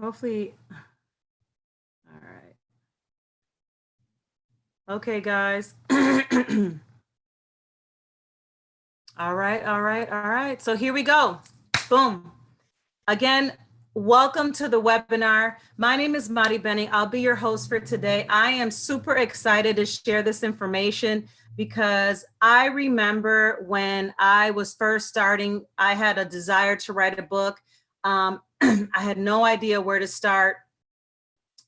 Hopefully, all right. Okay, guys. All right, all right, all right. So here we go. Boom. Again, welcome to the webinar. My name is Mari Benny. I'll be your host for today. I am super excited to share this information because I remember when I was first starting, I had a desire to write a book. I had no idea where to start.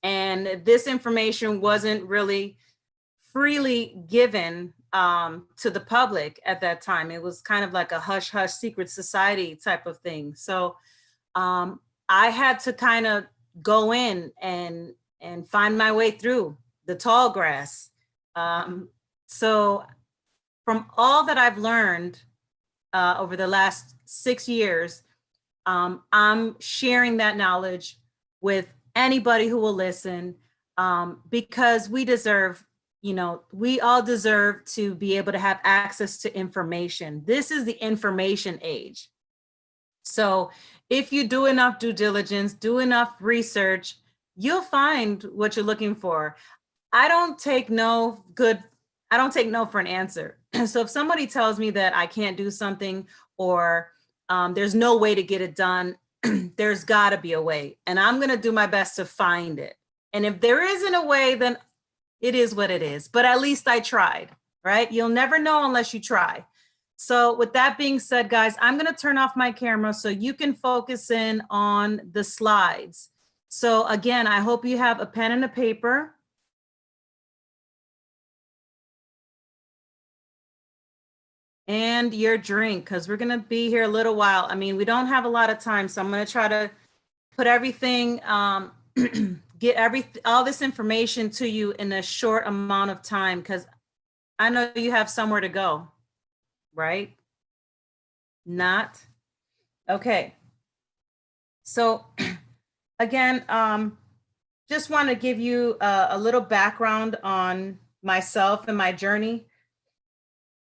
And this information wasn't really freely given to the public at that time. It was kind of like a hush hush secret society type of thing. So I had to kind of go in and find my way through the tall grass. So from all that I've learned over the last 6 years, I'm sharing that knowledge with anybody who will listen, because we deserve, we all deserve to be able to have access to information. This is the information age. So if you do enough due diligence, do enough research, you'll find what you're looking for. I don't take no for an answer. So if somebody tells me that I can't do something, or there's no way to get it done, there's got to be a way. And I'm going to do my best to find it. And if there isn't a way, then it is what it is. But at least I tried, right? You'll never know unless you try. So with that being said, guys, I'm going to turn off my camera so you can focus in on the slides. So again, I hope you have a pen and a paper. And your drink, because we're going to be here a little while. I mean, we don't have a lot of time, so I'm going to try to put everything, get all this information to you in a short amount of time, because I know you have somewhere to go, right? Not? Okay. So again, just want to give you a little background on myself and my journey.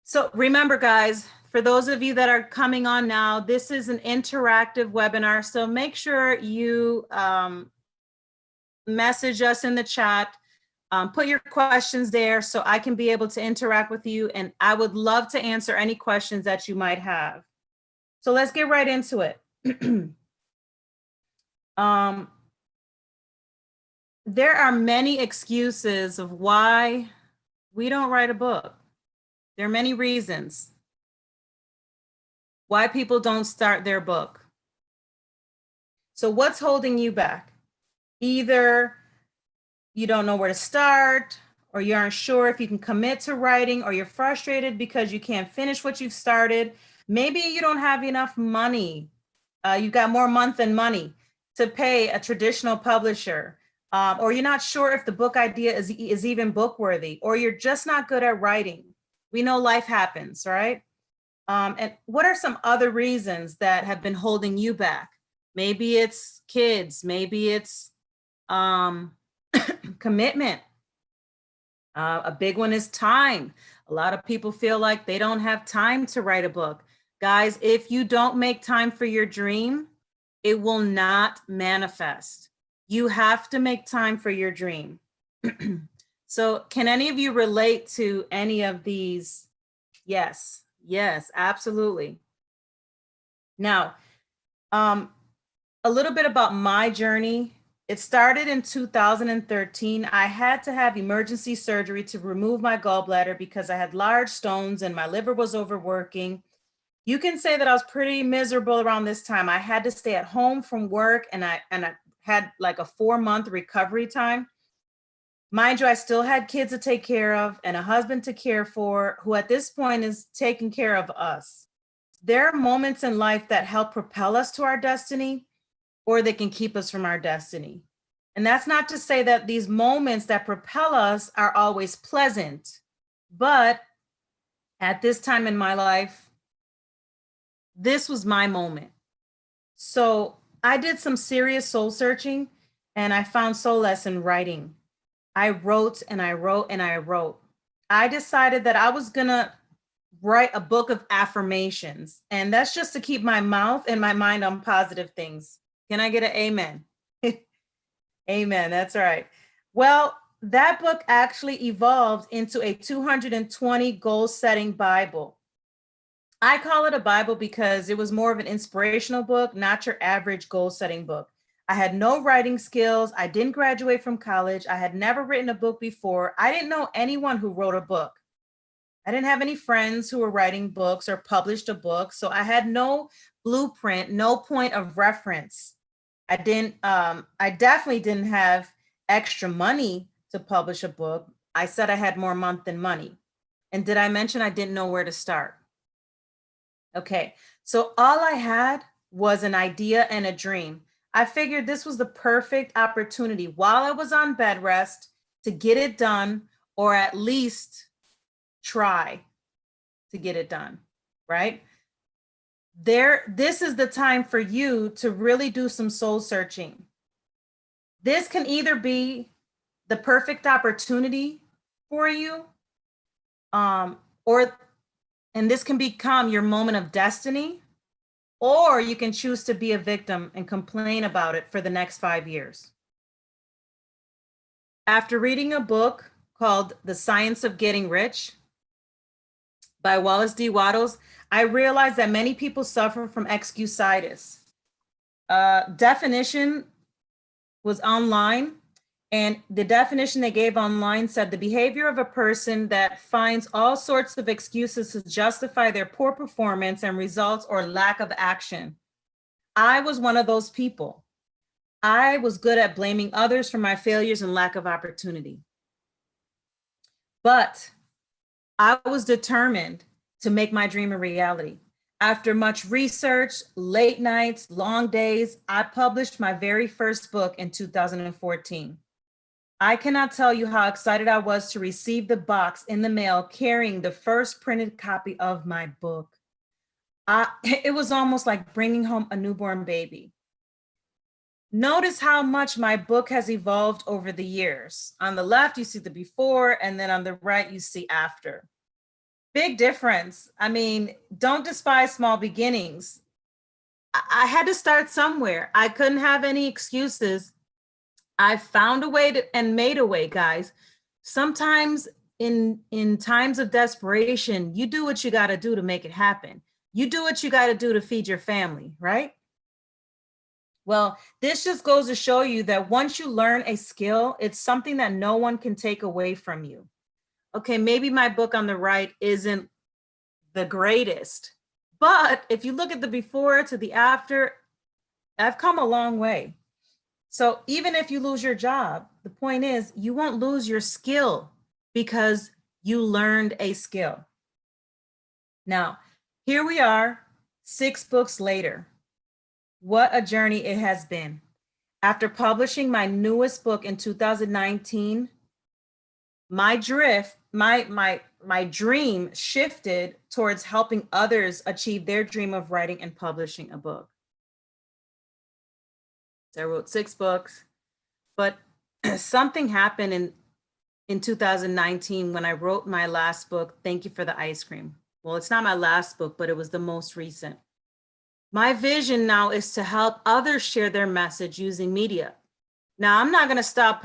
So remember, guys, for those of you that are coming on now, this is an interactive webinar. So make sure you message us in the chat, put your questions there so I can be able to interact with you. And I would love to answer any questions that you might have. So let's get right into it. There are many excuses of why we don't write a book. There are many reasons why people don't start their book. So what's holding you back? Either you don't know where to start, or you aren't sure if you can commit to writing, or you're frustrated because you can't finish what you've started. Maybe you don't have enough money. You've got more month than money to pay a traditional publisher. Or you're not sure if the book idea is even book worthy, or you're just not good at writing. We know life happens, right? And what are some other reasons that have been holding you back? Maybe it's kids, maybe it's commitment. A big one is time. A lot of people feel like they don't have time to write a book. Guys, if you don't make time for your dream, it will not manifest. You have to make time for your dream. So can any of you relate to any of these? Yes, yes, absolutely. Now, a little bit about my journey. It started in 2013. I had to have emergency surgery to remove my gallbladder because I had large stones and my liver was overworking. You can say that I was pretty miserable around this time. I had to stay at home from work, and I had like a 4-month recovery time. Mind you, I still had kids to take care of and a husband to care for, who at this point is taking care of us. There are moments in life that help propel us to our destiny, or they can keep us from our destiny. And that's not to say that these moments that propel us are always pleasant, but at this time in my life, this was my moment. So I did some serious soul searching, and I found solace in writing. I wrote and I wrote and I wrote. I decided that I was gonna write a book of affirmations, and that's just to keep my mouth and my mind on positive things. Can I get an amen? Amen. That's right. Well, that book actually evolved into a 220 goal setting Bible. I call it a Bible because it was more of an inspirational book, not your average goal setting book. I had no writing skills. I didn't graduate from college. I had never written a book before. I didn't know anyone who wrote a book. I didn't have any friends who were writing books or published a book. So I had no blueprint, no point of reference. I definitely didn't have extra money to publish a book. I said I had more month than money. And did I mention I didn't know where to start? Okay, so all I had was an idea and a dream. I figured this was the perfect opportunity while I was on bed rest to get it done, or at least try to get it done, right? This is the time for you to really do some soul searching. This can either be the perfect opportunity for you, or and this can become your moment of destiny, or you can choose to be a victim and complain about it for the next 5 years. After reading a book called The Science of Getting Rich by Wallace D. Wattles, I realized that many people suffer from excusitis. Definition was online, and the definition they gave online said the behavior of a person that finds all sorts of excuses to justify their poor performance and results or lack of action. I was one of those people. I was good at blaming others for my failures and lack of opportunity. But I was determined to make my dream a reality. After much research, late nights, long days, I published my very first book in 2014. I cannot tell you how excited I was to receive the box in the mail carrying the first printed copy of my book. It was almost like bringing home a newborn baby. Notice how much my book has evolved over the years. On the left, you see the before, and then on the right, you see after. Big difference. I mean, don't despise small beginnings. I had to start somewhere. I couldn't have any excuses. I found a way and made a way, guys. Sometimes in times of desperation, you do what you got to do to make it happen. You do what you got to do to feed your family, right? Well, this just goes to show you that once you learn a skill, it's something that no one can take away from you. Okay, maybe my book on the right isn't the greatest, but if you look at the before to the after, I've come a long way. So even if you lose your job, the point is you won't lose your skill because you learned a skill. Now, here we are, 6 books later. What a journey it has been. After publishing my newest book in 2019, my dream shifted towards helping others achieve their dream of writing and publishing a book. So I wrote 6 books, but something happened in 2019 when I wrote my last book, Thank You for the Ice Cream. Well, it's not my last book, but it was the most recent. My vision now is to help others share their message using media. Now, I'm not going to stop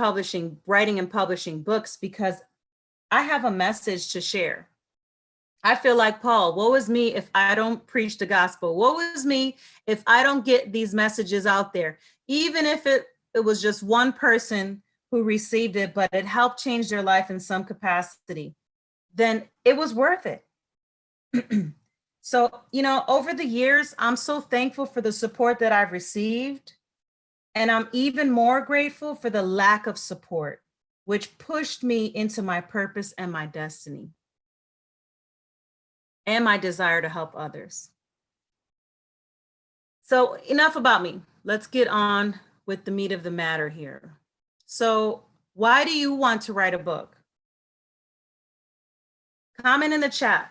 writing and publishing books because I have a message to share. I feel like Paul, woe is me if I don't preach the gospel. Woe is me if I don't get these messages out there. Even if it was just one person who received it, but it helped change their life in some capacity, then it was worth it. So, over the years, I'm so thankful for the support that I've received. And I'm even more grateful for the lack of support, which pushed me into my purpose and my destiny and my desire to help others. So enough about me. Let's get on with the meat of the matter here. So why do you want to write a book? Comment in the chat.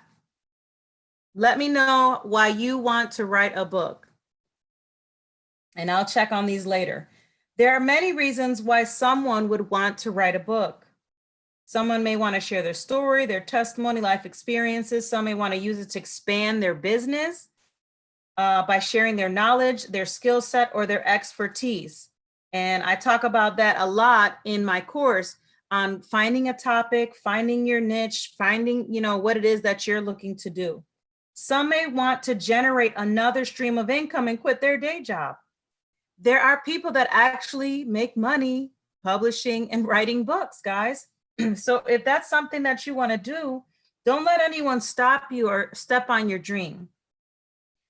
Let me know why you want to write a book. And I'll check on these later. There are many reasons why someone would want to write a book. Someone may want to share their story, their testimony, life experiences. Some may want to use it to expand their business by sharing their knowledge, their skill set, or their expertise. And I talk about that a lot in my course on finding a topic, finding your niche, finding, what it is that you're looking to do. Some may want to generate another stream of income and quit their day job. There are people that actually make money publishing and writing books, guys. So if that's something that you want to do, don't let anyone stop you or step on your dream.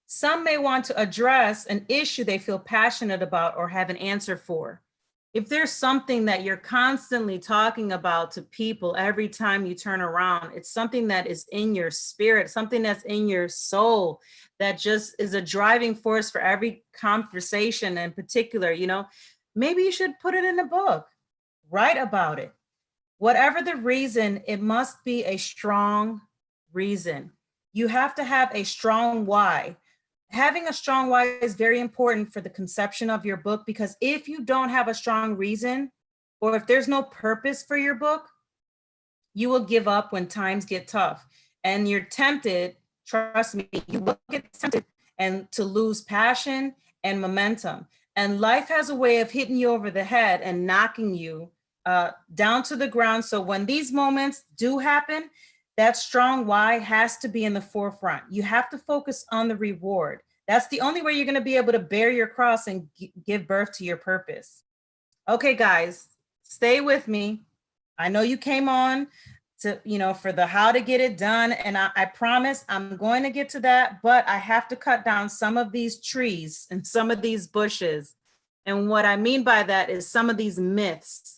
Some may want to address an issue they feel passionate about or have an answer for. If there's something that you're constantly talking about to people every time you turn around, it's something that is in your spirit, something that's in your soul, that just is a driving force for every conversation in particular, maybe you should put it in a book, write about it. Whatever the reason, it must be a strong reason. You have to have a strong why. Having a strong why is very important for the conception of your book, because if you don't have a strong reason, or if there's no purpose for your book, you will give up when times get tough. And you're tempted, trust me, you will get tempted and to lose passion and momentum. And life has a way of hitting you over the head and knocking you down to the ground. So when these moments do happen, that strong why has to be in the forefront. You have to focus on the reward. That's the only way you're going to be able to bear your cross and give birth to your purpose. Okay, guys, stay with me. I know you came on to, for the how to get it done. And I promise I'm going to get to that, but I have to cut down some of these trees and some of these bushes. And what I mean by that is some of these myths.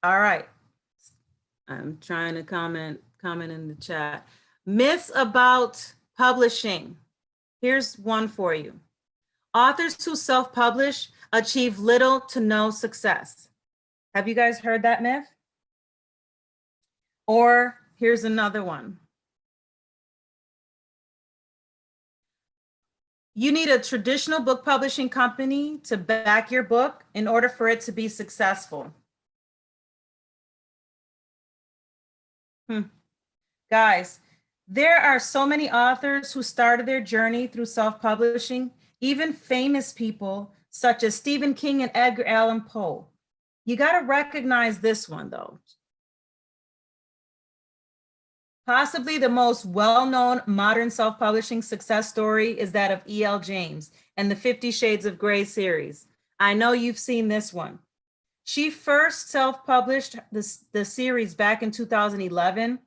All right. I'm trying to comment in the chat. Myths about publishing. Here's one for you. Authors who self-publish achieve little to no success. Have you guys heard that myth? Or here's another one. You need a traditional book publishing company to back your book in order for it to be successful. Guys, there are so many authors who started their journey through self-publishing, even famous people such as Stephen King and Edgar Allan Poe. You got to recognize this one, though. Possibly the most well-known modern self-publishing success story is that of E.L. James and the 50 Shades of Grey series. I know you've seen this one. She first self-published the series back in 2011,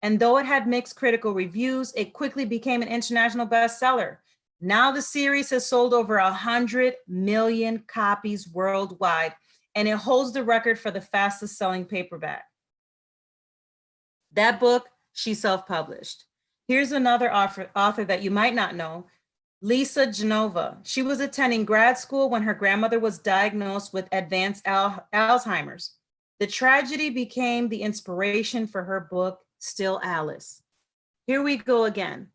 and though it had mixed critical reviews, it quickly became an international bestseller. Now the series has sold over 100 million copies worldwide, and it holds the record for the fastest selling paperback. That book, she self-published. Here's another author that you might not know, Lisa Genova. She was attending grad school when her grandmother was diagnosed with advanced Alzheimer's. The tragedy became the inspiration for her book, Still Alice. Here we go again.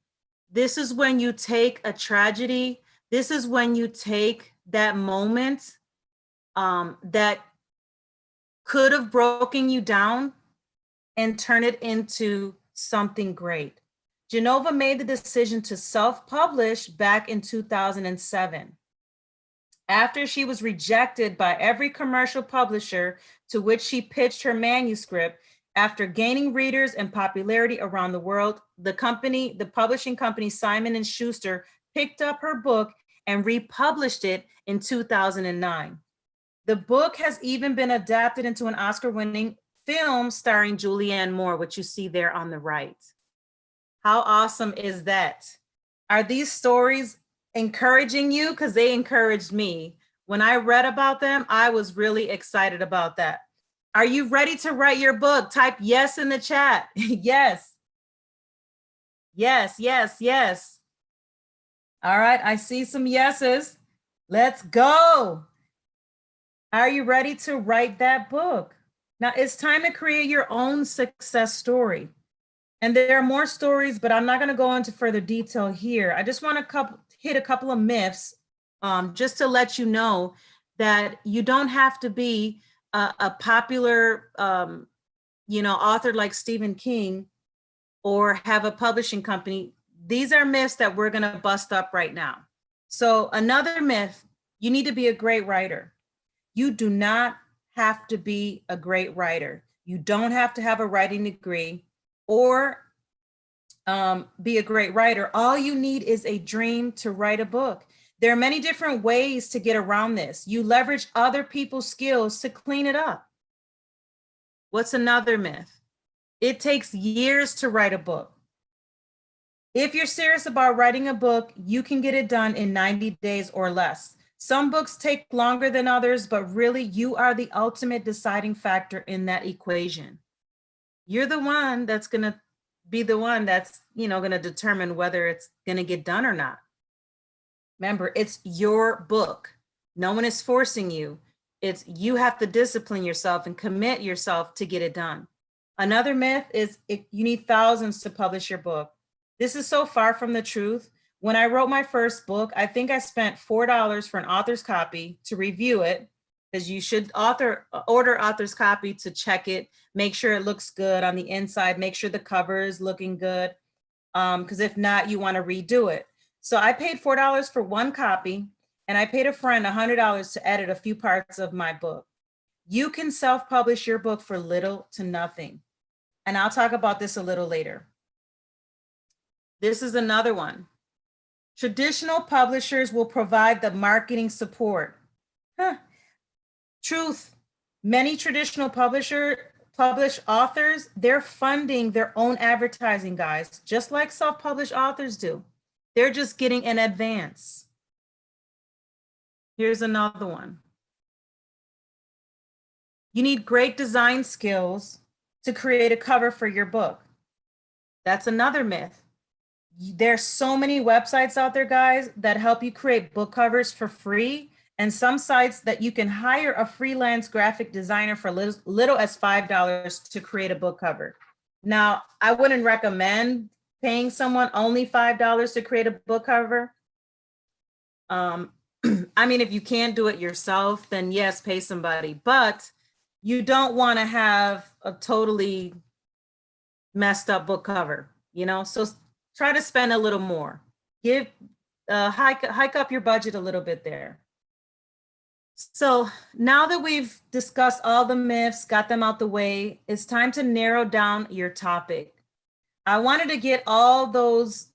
This is when you take a tragedy. This is when you take that moment that could have broken you down and turn it into something great. Genova made the decision to self-publish back in 2007. After she was rejected by every commercial publisher to which she pitched her manuscript, after gaining readers and popularity around the world, the publishing company Simon & Schuster picked up her book and republished it in 2009. The book has even been adapted into an Oscar-winning film starring Julianne Moore, which you see there on the right. How awesome is that? Are these stories encouraging you? Because they encouraged me. When I read about them, I was really excited about that. Are you ready to write your book? Type yes in the chat. Yes. Yes, yes, yes. All right, I see some yeses. Let's go. Are you ready to write that book? Now it's time to create your own success story. And there are more stories, but I'm not going to go into further detail here. I just want to hit a couple of myths just to let you know that you don't have to be a popular, author like Stephen King or have a publishing company. These are myths that we're going to bust up right now. So another myth, you need to be a great writer. You do not have to be a great writer. You don't have to have a writing degree or be a great writer. All you need is a dream to write a book. There are many different ways to get around this. You leverage other people's skills to clean it up. What's another myth? It takes years to write a book. If you're serious about writing a book, you can get it done in 90 days or less. Some books take longer than others, but really you are the ultimate deciding factor in that equation. You're the one that's going to be the one that's, going to determine whether it's going to get done or not. Remember, it's your book. No one is forcing you. It's you have to discipline yourself and commit yourself to get it done. Another myth is you need thousands to publish your book. This is so far from the truth. When I wrote my first book, I think I spent $4 for an author's copy to review it, because you should order author's copy to check it, make sure it looks good on the inside, make sure the cover is looking good, because if not, you want to redo it. So I paid $4 for one copy, and I paid a friend $100 to edit a few parts of my book. You can self-publish your book for little to nothing. And I'll talk about this a little later. This is another one. Traditional publishers will provide the marketing support. Truth, many traditional published authors, they're funding their own advertising, guys, just like self-published authors do. They're just getting an advance. Here's another one. You need great design skills to create a cover for your book. That's another myth. There's so many websites out there, guys, that help you create book covers for free, and some sites that you can hire a freelance graphic designer for little as $5 to create a book cover. Now, I wouldn't recommend paying someone only $5 to create a book cover. I mean, if you can't do it yourself, then yes, pay somebody, but you don't want to have a totally messed up book cover, so try to spend a little more. Hike up your budget a little bit there. So now that we've discussed all the myths, got them out the way, it's time to narrow down your topic. I wanted to get all those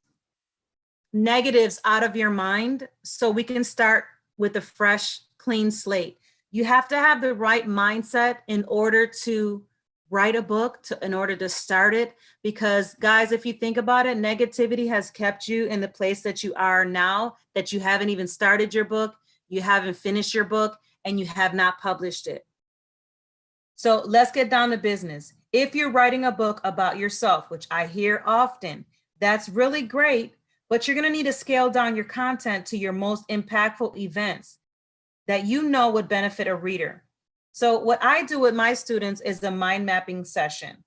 negatives out of your mind so we can start with a fresh, clean slate. You have to have the right mindset in order to write a book, in order to start it, because guys, if you think about it, negativity has kept you in the place that you are now, that you haven't even started your book, you haven't finished your book, and you have not published it. So let's get down to business. If you're writing a book about yourself, which I hear often, that's really great, but you're gonna need to scale down your content to your most impactful events that would benefit a reader. So what I do with my students is a mind mapping session.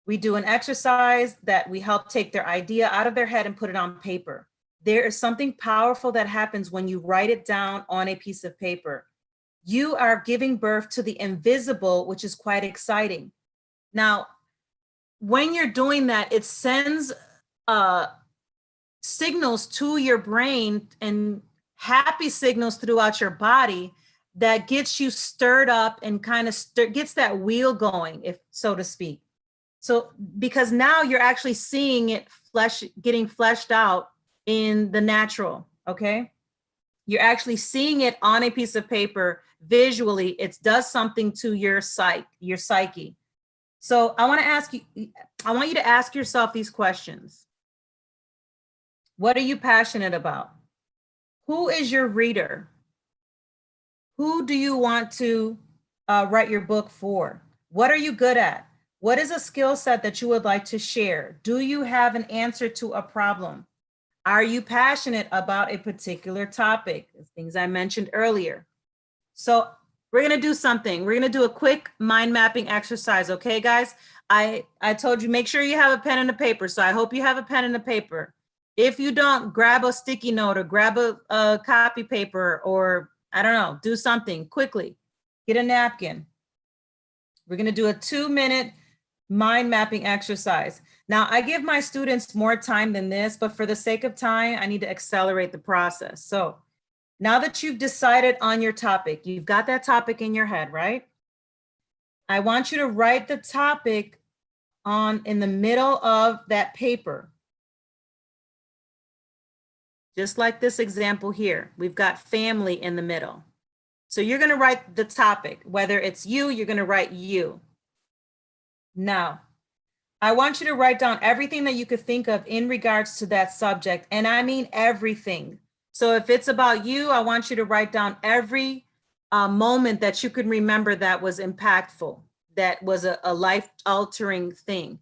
We do an exercise that we help take their idea out of their head and put it on paper. There is something powerful that happens when you write it down on a piece of paper. You are giving birth to the invisible, which is quite exciting. Now, when you're doing that, it sends signals to your brain and happy signals throughout your body that gets you stirred up and kind of gets that wheel going, if so to speak. So because now you're actually seeing it getting fleshed out in the natural, okay? You're actually seeing it on a piece of paper visually. It does something to your psyche. So I want you to ask yourself these questions. What are you passionate about? Who is your reader? Who do you want to write your book for? What are you good at? What is a skill set that you would like to share? Do you have an answer to a problem? Are you passionate about a particular topic? Things I mentioned earlier. So we're going to do something. We're going to do a quick mind mapping exercise. Okay, guys? I told you, make sure you have a pen and a paper. So I hope you have a pen and a paper. If you don't, grab a sticky note or grab a copy paper, or I don't know, do something quickly. Get a napkin. We're going to do a 2-minute mind mapping exercise. Now, I give my students more time than this, but for the sake of time, I need to accelerate the process. So now that you've decided on your topic, you've got that topic in your head, right? I want you to write the topic in the middle of that paper. Just like this example here, we've got family in the middle. So you're going to write the topic, whether it's you, you're going to write you. Now, I want you to write down everything that you could think of in regards to that subject. And I mean everything. So if it's about you, I want you to write down every moment that you can remember that was impactful, that was a life-altering thing,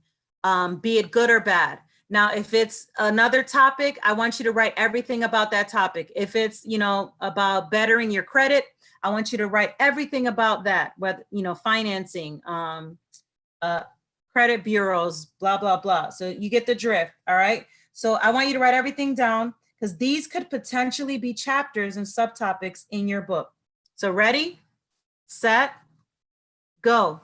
be it good or bad. Now, if it's another topic, I want you to write everything about that topic. If it's, about bettering your credit, I want you to write everything about that, whether, financing, credit bureaus, blah, blah, blah. So you get the drift, all right? So I want you to write everything down because these could potentially be chapters and subtopics in your book. So ready, set, go.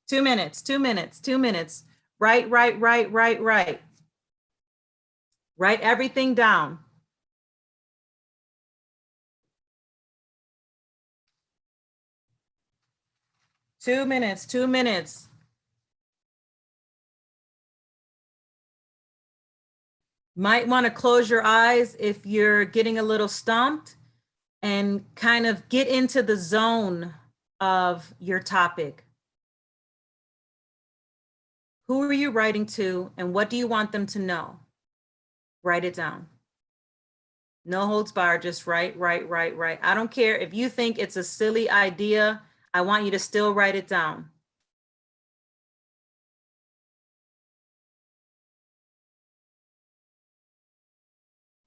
2 minutes, 2 minutes, 2 minutes. Write. Write everything down. Two minutes. Might want to close your eyes if you're getting a little stumped and kind of get into the zone of your topic. Who are you writing to and what do you want them to know? Write it down. No holds barred, just write. I don't care if you think it's a silly idea. I want you to still write it down.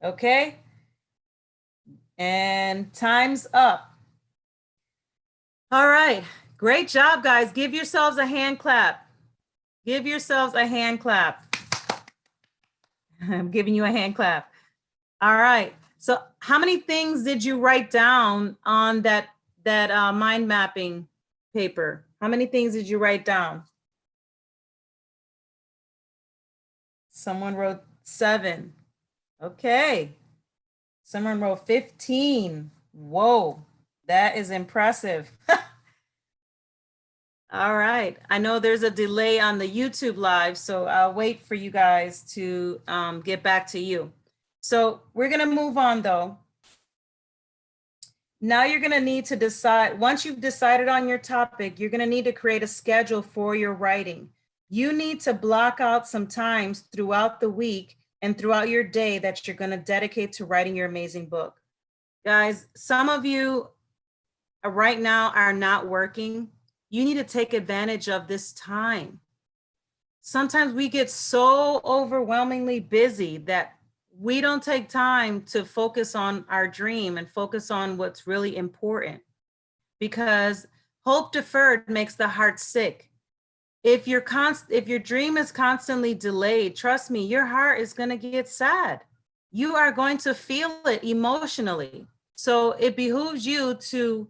Okay. And time's up. All right. Great job, guys. Give yourselves a hand clap. Give yourselves a hand clap. I'm giving you a hand clap. All right. So how many things did you write down on that mind mapping paper? How many things did you write down? Someone wrote 7. Okay. Someone wrote 15. Whoa, that is impressive. All right. I know there's a delay on the YouTube live, so I'll wait for you guys to get back to you. So we're going to move on though. Now you're going to need to decide, once you've decided on your topic, you're going to need to create a schedule for your writing. You need to block out some times throughout the week and throughout your day that you're going to dedicate to writing your amazing book. Guys, some of you right now are not working. You need to take advantage of this time. Sometimes we get so overwhelmingly busy that we don't take time to focus on our dream and focus on what's really important, because hope deferred makes the heart sick. If your dream is constantly delayed, trust me, your heart is going to get sad. You are going to feel it emotionally. So it behooves you to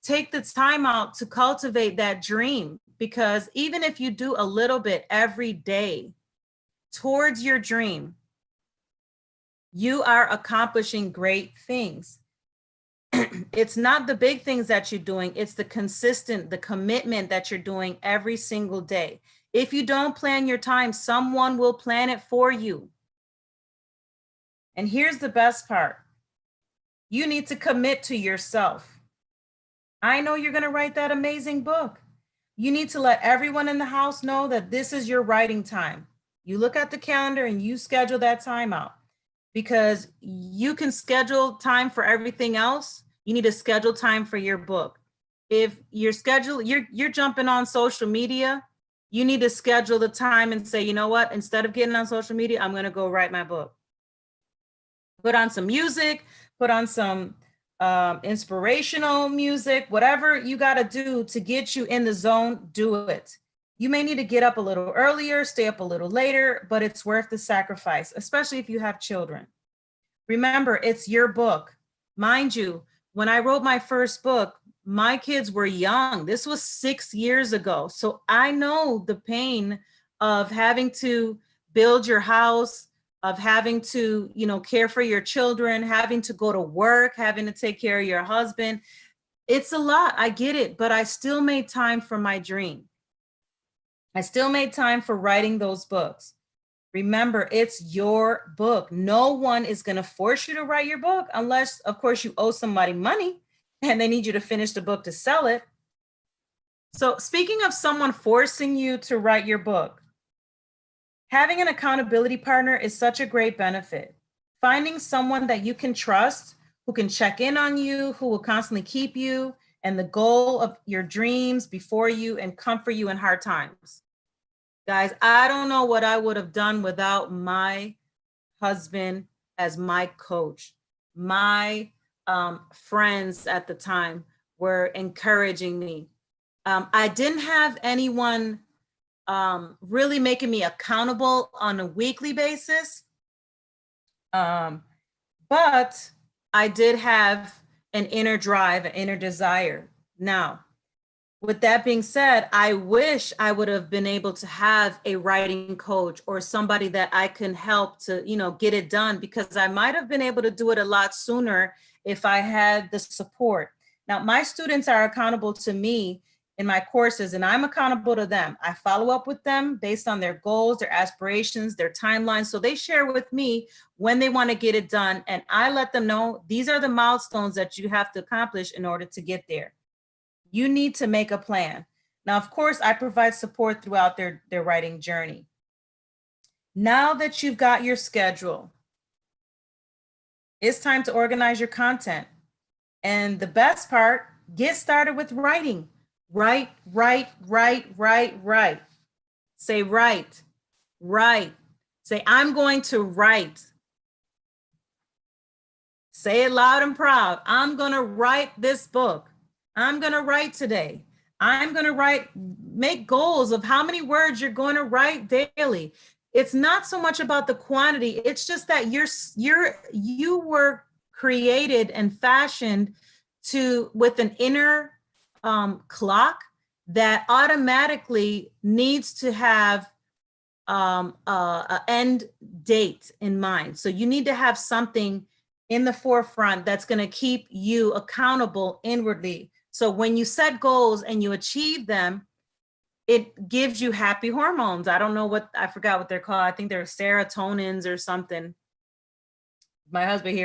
take the time out to cultivate that dream, because even if you do a little bit every day towards your dream, you are accomplishing great things. It's not the big things that you're doing, it's the commitment that you're doing every single day. If you don't plan your time, someone will plan it for you. And here's the best part. You need to commit to yourself. I know you're going to write that amazing book. You need to let everyone in the house know that this is your writing time. You look at the calendar and you schedule that time out, because you can schedule time for everything else. You need to schedule time for your book. If you're jumping on social media, you need to schedule the time and say, you know what, instead of getting on social media, I'm going to go write my book. Put on some music, put on some inspirational music, whatever you got to do to get you in the zone, do it. You may need to get up a little earlier, stay up a little later, but it's worth the sacrifice, especially if you have children. Remember, it's your book. Mind you, when I wrote my first book, my kids were young. This was 6 years ago. So I know the pain of having to build your house, of having to, care for your children, having to go to work, having to take care of your husband. It's a lot. I get it, but I still made time for my dream. I still made time for writing those books. Remember, it's your book. No one is going to force you to write your book unless, of course, you owe somebody money and they need you to finish the book to sell it. So speaking of someone forcing you to write your book, having an accountability partner is such a great benefit. Finding someone that you can trust, who can check in on you, who will constantly keep you and the goal of your dreams before you and comfort you in hard times. Guys, I don't know what I would have done without my husband as my coach. My friends at the time were encouraging me. I didn't have anyone really making me accountable on a weekly basis. But I did have an inner drive, an inner desire. Now, with that being said, I wish I would have been able to have a writing coach or somebody that I can help to, get it done, because I might have been able to do it a lot sooner if I had the support. Now, my students are accountable to me in my courses, and I'm accountable to them. I follow up with them based on their goals, their aspirations, their timelines. So they share with me when they want to get it done. And I let them know these are the milestones that you have to accomplish in order to get there. You need to make a plan. Now, of course, I provide support throughout their writing journey. Now that you've got your schedule, it's time to organize your content. And the best part, get started with writing. Write. Say write. Say, I'm going to write. Say it loud and proud. I'm going to write this book. I'm going to write today. I'm going to write, make goals of how many words you're going to write daily. It's not so much about the quantity. It's just that you were created and fashioned with an inner clock that automatically needs to have an end date in mind. So you need to have something in the forefront that's going to keep you accountable inwardly. So when you set goals and you achieve them, it gives you happy hormones. I forgot what they're called. I think they're serotonins or something. My husband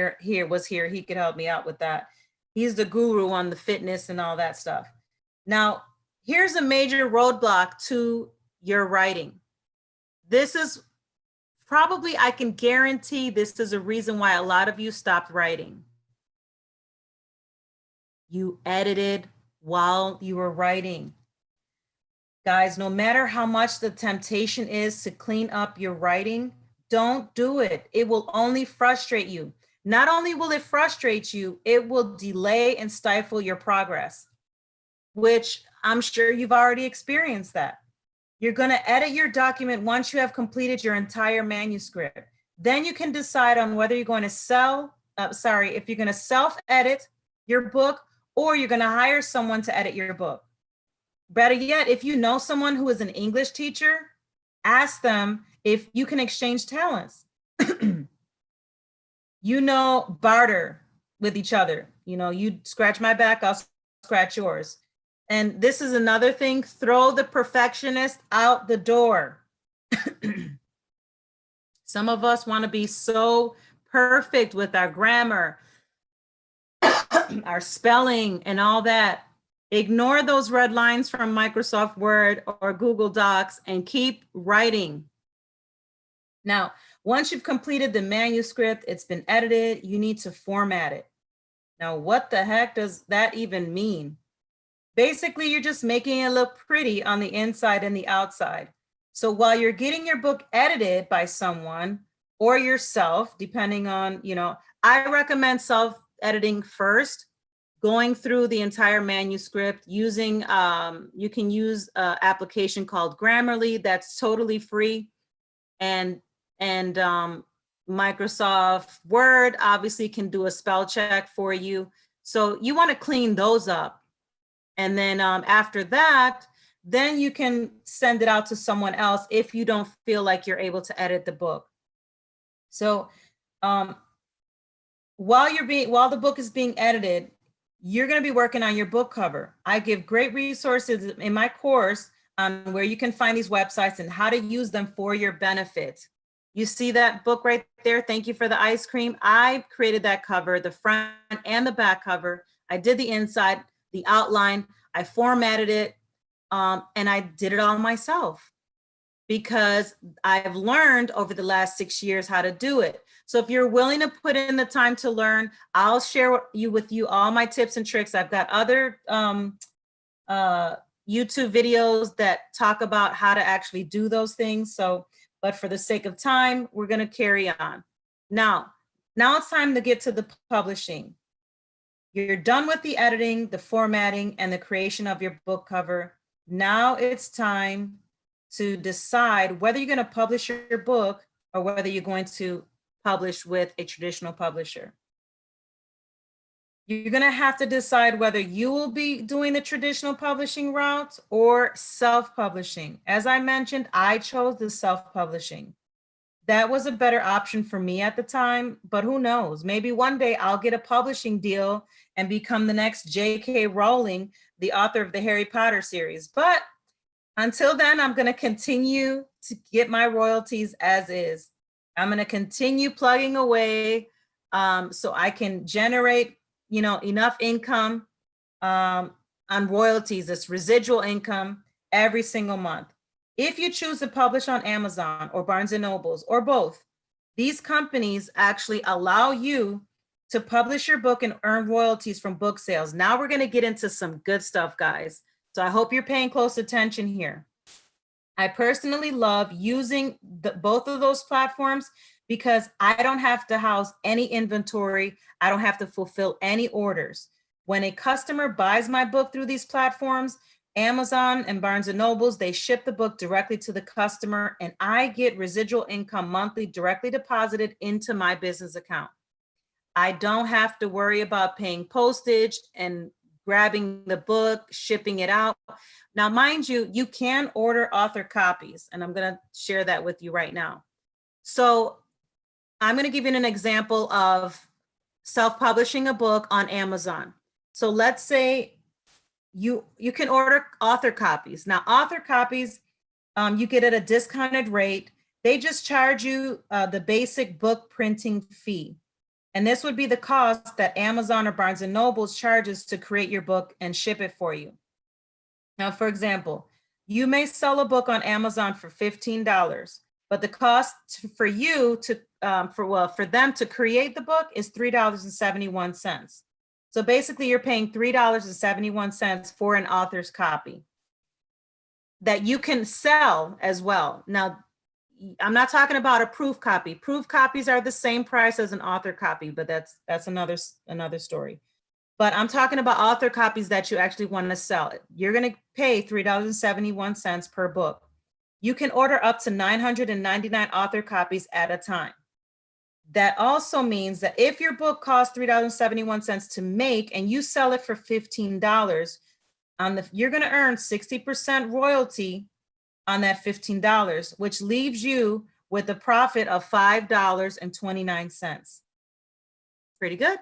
was here. He could help me out with that. He's the guru on the fitness and all that stuff. Now, here's a major roadblock to your writing. This is probably, I can guarantee this is a reason why a lot of you stopped writing. You edited while you were writing. Guys, no matter how much the temptation is to clean up your writing, don't do it. It will only frustrate you. Not only will it frustrate you, it will delay and stifle your progress, which I'm sure you've already experienced that. You're going to edit your document once you have completed your entire manuscript. Then you can decide on whether you're going to if you're going to self-edit your book or you're going to hire someone to edit your book. Better yet, if you know someone who is an English teacher, ask them if you can exchange talents. Barter with each other. You scratch my back, I'll scratch yours. And this is another thing, throw the perfectionist out the door. Some of us want to be so perfect with our grammar, our spelling and all that. Ignore those red lines from Microsoft Word or Google Docs and keep writing. Now, once you've completed the manuscript, it's been edited, you need to format it. Now, what the heck does that even mean? Basically, you're just making it look pretty on the inside and the outside. So while you're getting your book edited by someone or yourself, depending on, I recommend self-editing first, going through the entire manuscript using, you can use an application called Grammarly that's totally free. And Microsoft Word obviously can do a spell check for you. So you want to clean those up. And then after that, then you can send it out to someone else if you don't feel like you're able to edit the book. So while the book is being edited, you're going to be working on your book cover. I give great resources in my course on where you can find these websites and how to use them for your benefit. You see that book right there? Thank you for the ice cream. I created that cover, the front and the back cover. I did the inside, the outline, I formatted it, and I did it all myself because I've learned over the last 6 years how to do it. So if you're willing to put in the time to learn, I'll share with you all my tips and tricks. I've got other YouTube videos that talk about how to actually do those things. So, but for the sake of time, we're going to carry on. Now it's time to get to the publishing. You're done with the editing, the formatting, and the creation of your book cover. Now it's time to decide whether you're going to publish your book or whether you're going to publish with a traditional publisher. You're going to have to decide whether you will be doing the traditional publishing route or self-publishing. As I mentioned, I chose the self-publishing. That was a better option for me at the time, but who knows? Maybe one day I'll get a publishing deal and become the next J.K. Rowling, the author of the Harry Potter series. But until then, I'm going to continue to get my royalties as is. I'm going to continue plugging away so I can generate, enough income on royalties, this residual income every single month. If you choose to publish on Amazon or Barnes and Nobles or both, these companies actually allow you to publish your book and earn royalties from book sales. Now we're going to get into some good stuff, guys. So I hope you're paying close attention here. I personally love using both of those platforms because I don't have to house any inventory. I don't have to fulfill any orders. When a customer buys my book through these platforms, Amazon and Barnes and Nobles, they ship the book directly to the customer and I get residual income monthly directly deposited into my business account. I don't have to worry about paying postage and grabbing the book, shipping it out. Now, mind you, you can order author copies, and I'm going to share that with you right now. So I'm going to give you an example of self-publishing a book on Amazon. So let's say you can order author copies. Now, author copies, you get at a discounted rate. They just charge you the basic book printing fee. And this would be the cost that Amazon or Barnes and Noble charges to create your book and ship it for you. Now, for example, you may sell a book on Amazon for $15, but the cost for you to, for them to create the book is $3.71. So basically you're paying $3.71 for an author's copy that you can sell as well. Now, I'm not talking about a proof copy. Proof copies are the same price as an author copy, but that's another story. But I'm talking about author copies that you actually want to sell. You're going to pay $3.71 per book. You can order up to 999 author copies at a time. That also means that if your book costs $3.71 to make and you sell it for $15, you're going to earn 60% royalty on that $15, which leaves you with a profit of $5.29. Pretty good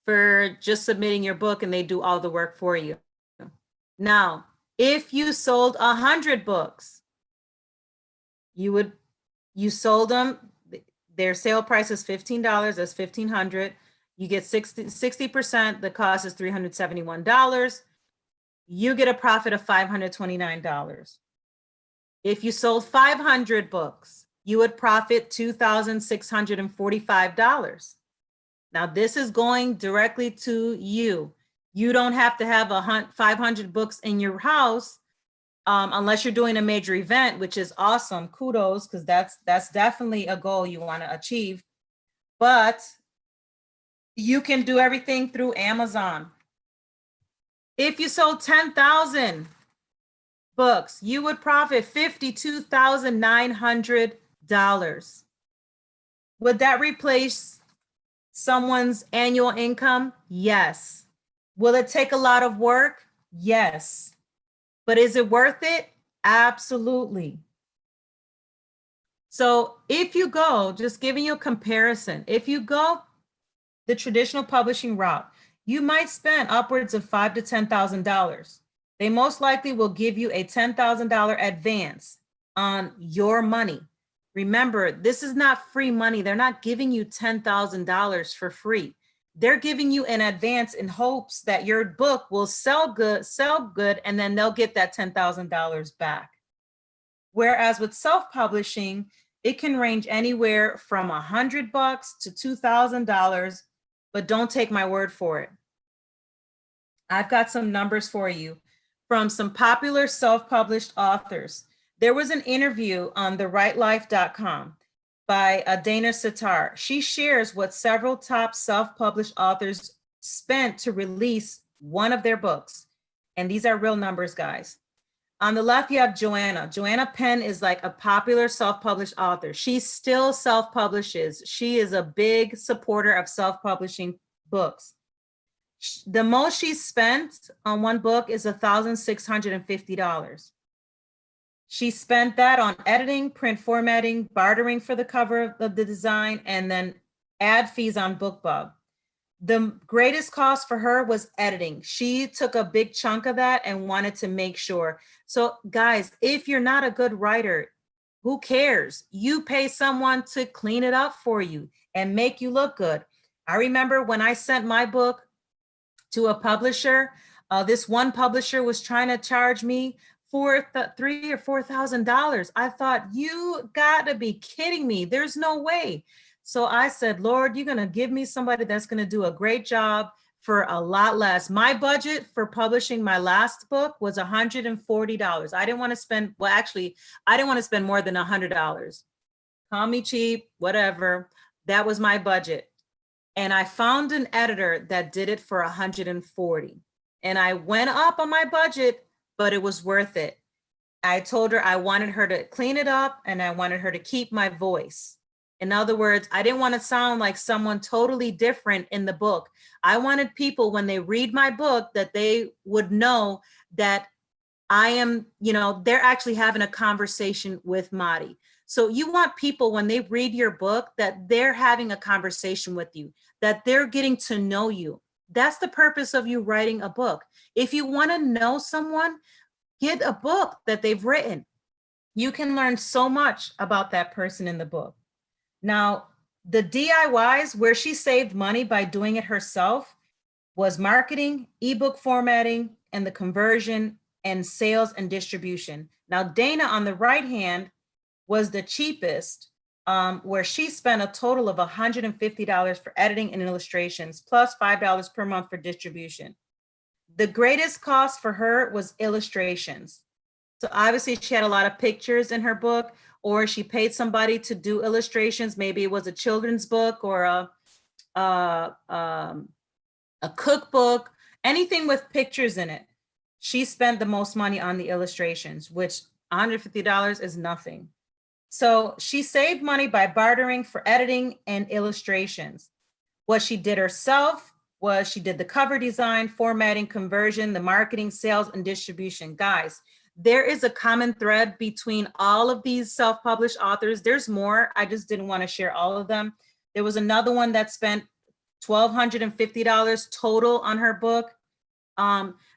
for just submitting your book and they do all the work for you. Now, if you sold 100 books, you sold them, their sale price is $15, that's $1,500. You get 60%, the cost is $371. You get a profit of $529. If you sold 500 books, you would profit $2,645. Now, this is going directly to you. You don't have to have 500 books in your house unless you're doing a major event, which is awesome. Kudos, because that's definitely a goal you want to achieve. But you can do everything through Amazon. If you sold 10,000 books, you would profit $52,900. Would that replace someone's annual income? Yes. Will it take a lot of work? Yes. But is it worth it? Absolutely. So if you go, just giving you a comparison, if you go the traditional publishing route, you might spend upwards of $5,000 to $10,000. They most likely will give you a $10,000 advance on your money. Remember, this is not free money. They're not giving you $10,000 for free. They're giving you an advance in hopes that your book will sell good, and then they'll get that $10,000 back. Whereas with self-publishing, it can range anywhere from $100 to $2,000, but don't take my word for it. I've got some numbers for you from some popular self-published authors. There was an interview on therightlife.com by Dana Sitar. She shares what several top self-published authors spent to release one of their books. And these are real numbers, guys. On the left, you have Joanna. Joanna Penn is like a popular self-published author. She still self-publishes. She is a big supporter of self-publishing books. The most she spent on one book is $1,650. She spent that on editing, print formatting, bartering for the cover of the design, and then ad fees on BookBub. The greatest cost for her was editing. She took a big chunk of that and wanted to make sure. So guys, if you're not a good writer, who cares? You pay someone to clean it up for you and make you look good. I remember when I sent my book to a publisher, this one publisher was trying to charge me for $3,000 or $4,000. I thought, you gotta be kidding me. There's no way. So I said, Lord, you're going to give me somebody that's going to do a great job for a lot less. My budget for publishing my last book was $140. I didn't want to spend, well, actually, I didn't want to spend more than $100. Call me cheap, whatever. That was my budget. And I found an editor that did it for $140. And I went up on my budget, but it was worth it. I told her I wanted her to clean it up and I wanted her to keep my voice. In other words, I didn't want to sound like someone totally different in the book. I wanted people, when they read my book, that they would know that I am, they're actually having a conversation with Madi. So you want people, when they read your book, that they're having a conversation with you, that they're getting to know you. That's the purpose of you writing a book. If you want to know someone, get a book that they've written. You can learn so much about that person in the book. Now, the DIYs where she saved money by doing it herself was marketing, ebook formatting, and the conversion and sales and distribution. Now, Dana on the right hand was the cheapest, where she spent a total of $150 for editing and illustrations, plus $5 per month for distribution. The greatest cost for her was illustrations. So obviously she had a lot of pictures in her book, or she paid somebody to do illustrations. Maybe it was a children's book or a cookbook, anything with pictures in it. She spent the most money on the illustrations, which $150 is nothing. So she saved money by bartering for editing and illustrations. What she did herself was she did the cover design, formatting, conversion, the marketing, sales, and distribution. Guys, there is a common thread between all of these self-published authors. There's more. I just didn't want to share all of them. There was another one that spent $1,250 total on her book.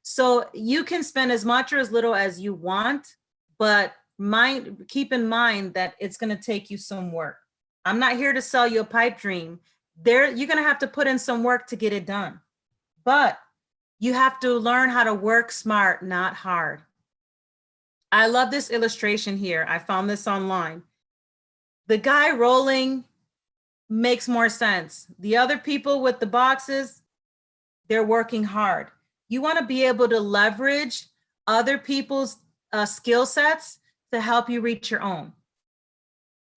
So you can spend as much or as little as you want, but keep in mind that it's going to take you some work. I'm not here to sell you a pipe dream. You're going to have to put in some work to get it done. But you have to learn how to work smart, not hard. I love this illustration here. I found this online. The guy rolling makes more sense. The other people with the boxes, they're working hard. You want to be able to leverage other people's skill sets to help you reach your own.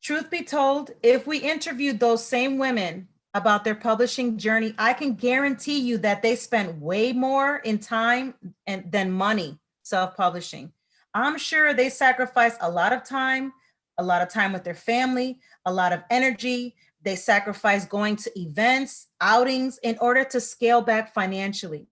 Truth be told, if we interviewed those same women about their publishing journey, I can guarantee you that they spent way more in time than money self-publishing. I'm sure they sacrificed a lot of time with their family, a lot of energy. They sacrificed going to events, outings in order to scale back financially.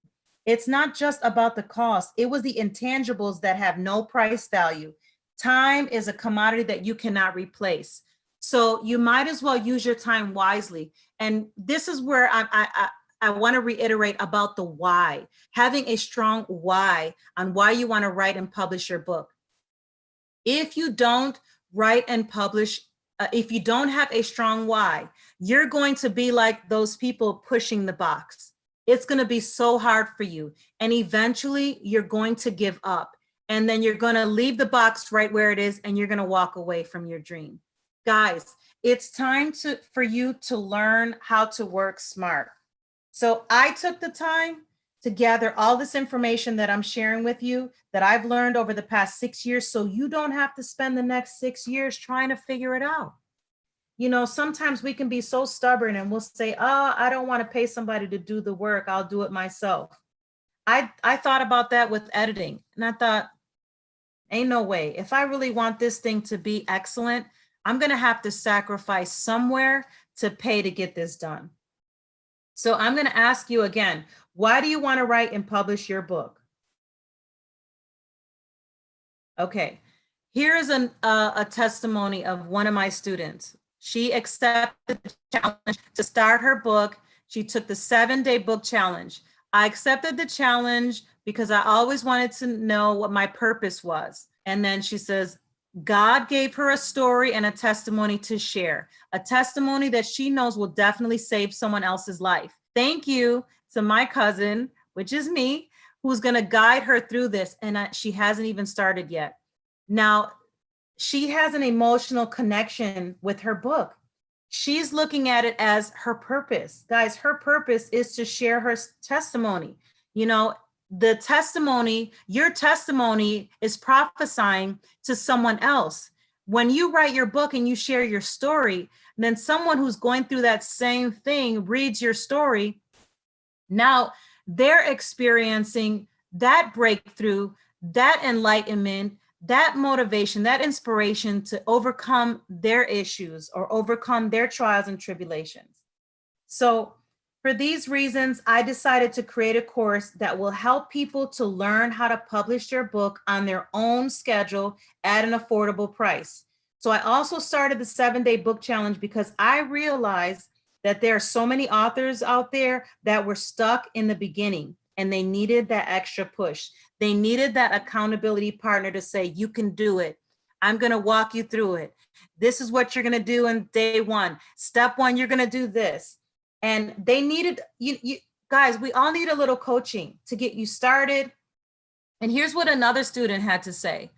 It's not just about the cost. It was the intangibles that have no price value. Time is a commodity that you cannot replace. So you might as well use your time wisely. And this is where I want to reiterate about the why, having a strong why on why you want to write and publish your book. If you don't write and publish, if you don't have a strong why, you're going to be like those people pushing the box. It's going to be so hard for you. And eventually you're going to give up. And then you're going to leave the box right where it is, and you're going to walk away from your dream. Guys, it's time for you to learn how to work smart. So I took the time to gather all this information that I'm sharing with you that I've learned over the past 6 years, so you don't have to spend the next 6 years trying to figure it out. You know, sometimes we can be so stubborn and we'll say, oh, I don't want to pay somebody to do the work. I'll do it myself. I thought about that with editing, and I thought, ain't no way. If I really want this thing to be excellent, I'm going to have to sacrifice somewhere to pay to get this done. So I'm going to ask you again, why do you want to write and publish your book? Okay, here is a testimony of one of my students. She accepted the challenge to start her book. She took the 7-day book challenge. I accepted the challenge because I always wanted to know what my purpose was. And then she says, God gave her a story and a testimony to share, a testimony that she knows will definitely save someone else's life. Thank you to my cousin, which is me, who's going to guide her through this. And she hasn't even started yet. Now, she has an emotional connection with her book. She's looking at it as her purpose. Guys, her purpose is to share her testimony. You know, the testimony, your testimony is prophesying to someone else. When you write your book and you share your story, then someone who's going through that same thing reads your story. Now they're experiencing that breakthrough, that enlightenment, that motivation, that inspiration to overcome their issues or overcome their trials and tribulations. So for these reasons, I decided to create a course that will help people to learn how to publish their book on their own schedule at an affordable price. So I also started the 7-day book challenge because I realized that there are so many authors out there that were stuck in the beginning and they needed that extra push. They needed that accountability partner to say, you can do it. I'm going to walk you through it. This is what you're going to do in day 1. Step 1, you're going to do this. And they needed, you guys, we all need a little coaching to get you started. And here's what another student had to say.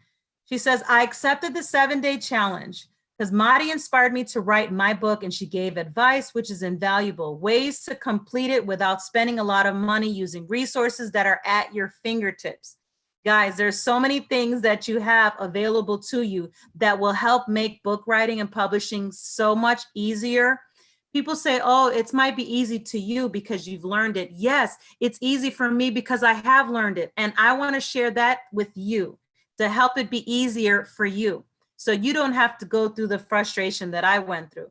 She says, I accepted the 7-day challenge because Madi inspired me to write my book, and she gave advice, which is invaluable, ways to complete it without spending a lot of money, using resources that are at your fingertips. Guys, there's so many things that you have available to you that will help make book writing and publishing so much easier. People say, oh, it might be easy to you because you've learned it. Yes, it's easy for me because I have learned it. And I want to share that with you to help it be easier for you, so you don't have to go through the frustration that I went through.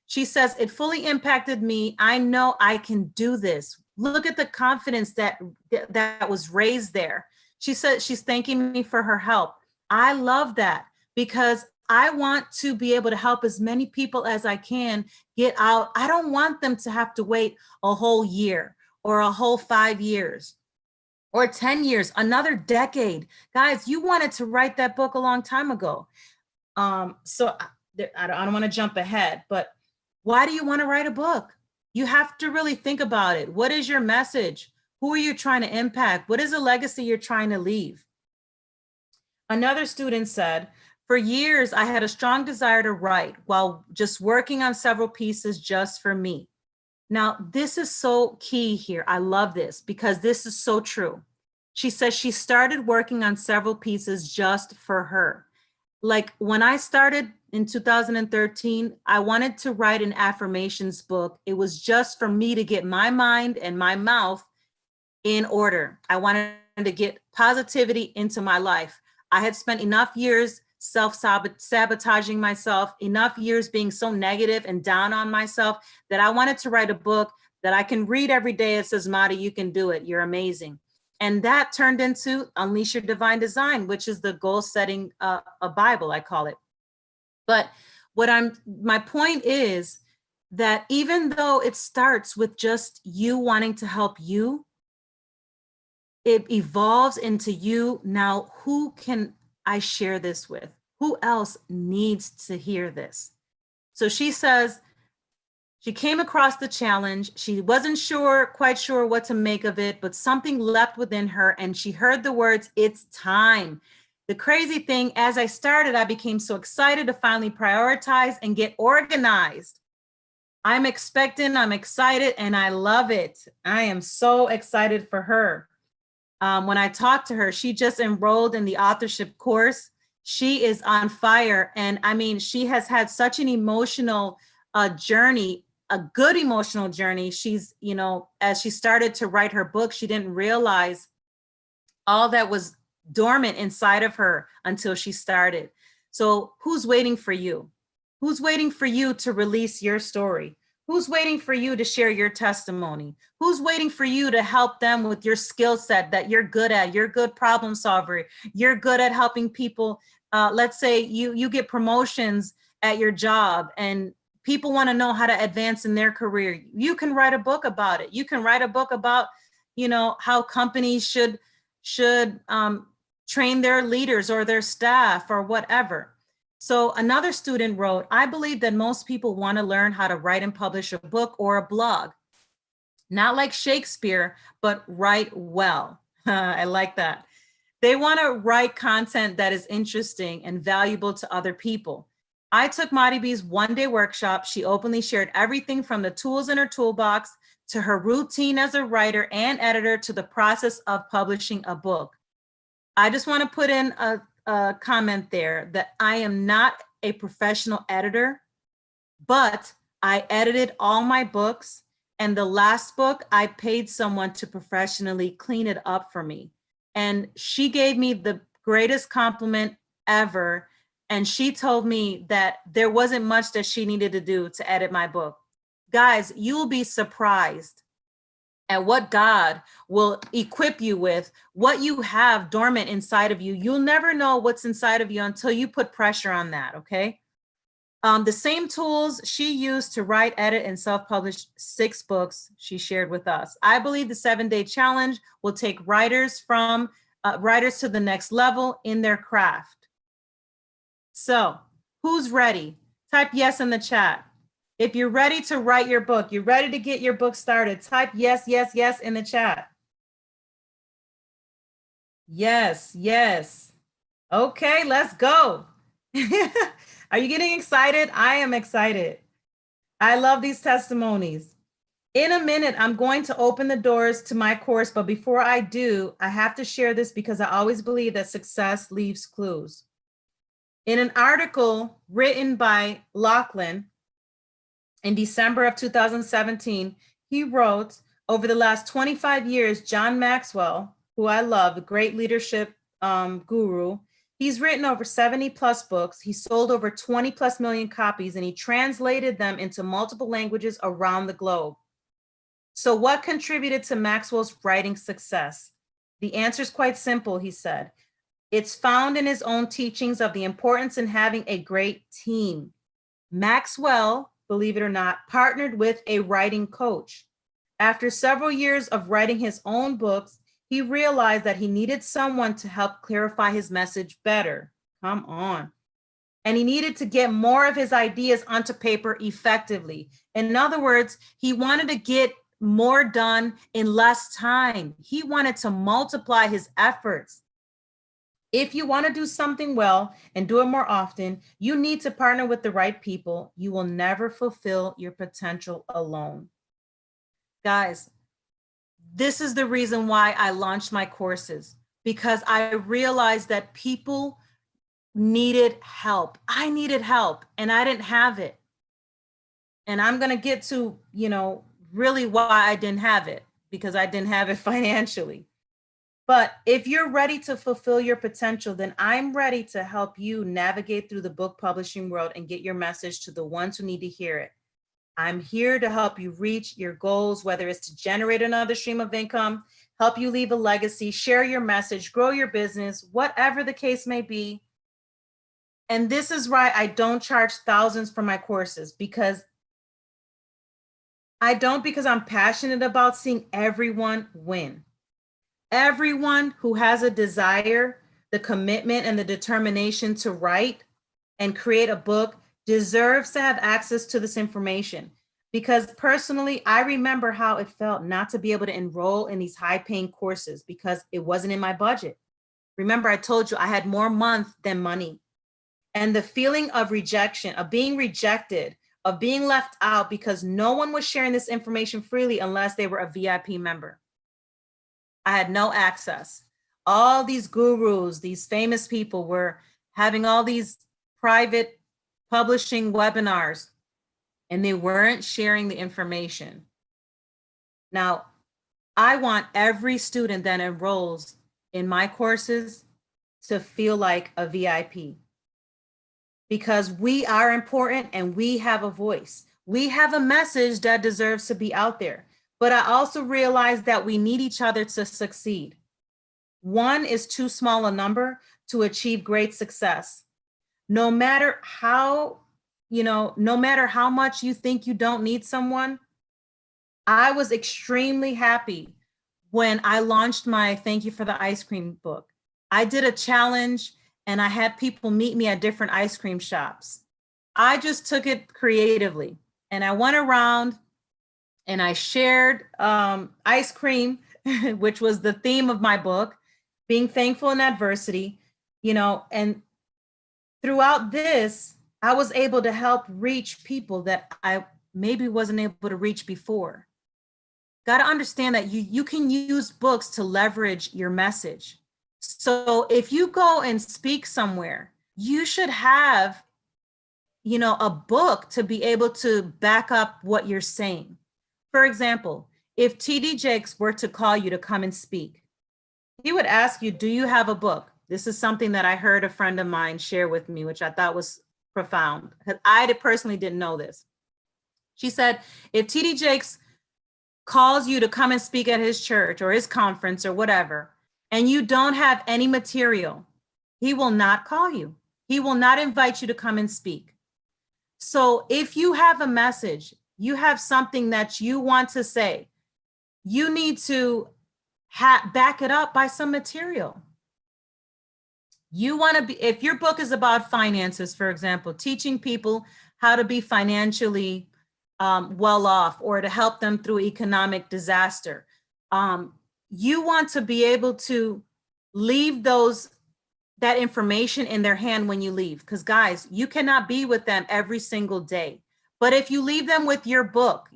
She says, it fully impacted me. I know I can do this. Look at the confidence that was raised there. She said she's thanking me for her help. I love that because I want to be able to help as many people as I can get out. I don't want them to have to wait a whole year or a whole 5 years or 10 years, another decade. Guys, you wanted to write that book a long time ago. So I don't want to jump ahead, but why do you want to write a book? You have to really think about it. What is your message? Who are you trying to impact? What is the legacy you're trying to leave? Another student said, for years, I had a strong desire to write while just working on several pieces just for me. Now, this is so key here. I love this because this is so true. She says she started working on several pieces just for her. Like when I started in 2013, I wanted to write an affirmations book. It was just for me to get my mind and my mouth in order. I wanted to get positivity into my life. I had spent enough years self-sabotaging myself, enough years being so negative and down on myself that I wanted to write a book that I can read every day. It says, Madi, you can do it. You're amazing. And that turned into Unleash Your Divine Design, which is the goal setting, a Bible, I call it. But my point is that even though it starts with just you wanting to help you, it evolves into you. Now, who can I share this with? Who else needs to hear this? So she says, she came across the challenge. She wasn't quite sure what to make of it, but something leapt within her and she heard the words, "It's time." The crazy thing, as I started, I became so excited to finally prioritize and get organized. I'm expectant, I'm excited, and I love it. I am so excited for her. When I talked to her, she just enrolled in the authorship course. She is on fire. And I mean, she has had such an emotional journey, a good emotional journey. She's, as she started to write her book, she didn't realize all that was dormant inside of her until she started. So who's waiting for you? Who's waiting for you to release your story? Who's waiting for you to share your testimony? Who's waiting for you to help them with your skill set that you're good at? You're a good problem solver. You're good at helping people. Let's say you get promotions at your job and people want to know how to advance in their career. You can write a book about it. You can write a book about, how companies should train their leaders or their staff or whatever. So another student wrote, "I believe that most people want to learn how to write and publish a book or a blog. Not like Shakespeare, but write well." I like that. They want to write content that is interesting and valuable to other people. I took Madi B's one-day workshop. She openly shared everything from the tools in her toolbox to her routine as a writer and editor to the process of publishing a book. I just want to put in a comment there that I am not a professional editor, but I edited all my books. And the last book, I paid someone to professionally clean it up for me. And she gave me the greatest compliment ever. And she told me that there wasn't much that she needed to do to edit my book. Guys, you'll be surprised at what God will equip you with, what you have dormant inside of you. You'll never know what's inside of you until you put pressure on that, okay? The same tools she used to write, edit, and self-publish 6 books she shared with us. I believe the 7-day challenge will take writers to the next level in their craft. So, who's ready? Type yes in the chat. If you're ready to write your book, you're ready to get your book started, type yes, yes, yes in the chat. Yes, yes. Okay, let's go. Are you getting excited? I am excited. I love these testimonies. In a minute, I'm going to open the doors to my course, but before I do, I have to share this because I always believe that success leaves clues. In an article written by Lachlan in December of 2017, he wrote, over the last 25 years, John Maxwell, who I love, a great leadership guru, he's written over 70 plus books. He sold over 20 plus million copies, and he translated them into multiple languages around the globe. So what contributed to Maxwell's writing success? The answer is quite simple, he said. It's found in his own teachings of the importance in having a great team. Maxwell, believe it or not, partnered with a writing coach. After several years of writing his own books, he realized that he needed someone to help clarify his message better. Come on. And he needed to get more of his ideas onto paper effectively. In other words, he wanted to get more done in less time. He wanted to multiply his efforts. If you want to do something well and do it more often, you need to partner with the right people. You will never fulfill your potential alone. Guys, this is the reason why I launched my courses, because I realized that people needed help. I needed help and I didn't have it. And I'm going to get to, really why I didn't have it, because I didn't have it financially. But if you're ready to fulfill your potential, then I'm ready to help you navigate through the book publishing world and get your message to the ones who need to hear it. I'm here to help you reach your goals, whether it's to generate another stream of income, help you leave a legacy, share your message, grow your business, whatever the case may be. And this is why I don't charge thousands for my courses, because I'm passionate about seeing everyone win. Everyone who has a desire, the commitment, and the determination to write and create a book deserves to have access to this information. Because personally, I remember how it felt not to be able to enroll in these high-paying courses because it wasn't in my budget. Remember, I told you I had more month than money. And the feeling of rejection, of being rejected, of being left out because no one was sharing this information freely unless they were a VIP member. I had no access. All these gurus, these famous people were having all these private publishing webinars, and they weren't sharing the information. Now, I want every student that enrolls in my courses to feel like a VIP, because we are important and we have a voice. We have a message that deserves to be out there. But I also realize that we need each other to succeed. One is too small a number to achieve great success. No matter how much you think you don't need someone, I was extremely happy when I launched my Thank You for the Ice Cream book. I did a challenge and I had people meet me at different ice cream shops. I just took it creatively and I went around and I shared ice cream, which was the theme of my book, being thankful in adversity, and throughout this, I was able to help reach people that I maybe wasn't able to reach before. Got to understand that you can use books to leverage your message. So if you go and speak somewhere, you should have, a book to be able to back up what you're saying. For example, if TD Jakes were to call you to come and speak, he would ask you, do you have a book? This is something that I heard a friend of mine share with me, which I thought was profound, because I personally didn't know this. She said, if TD Jakes calls you to come and speak at his church or his conference or whatever, and you don't have any material, he will not call you. He will not invite you to come and speak. So if you have a message, you have something that you want to say, you need to back it up by some material. You want to be, if your book is about finances, for example, teaching people how to be financially well off or to help them through economic disaster, you want to be able to leave that information in their hand when you leave. Because guys, you cannot be with them every single day. But if you leave them with your book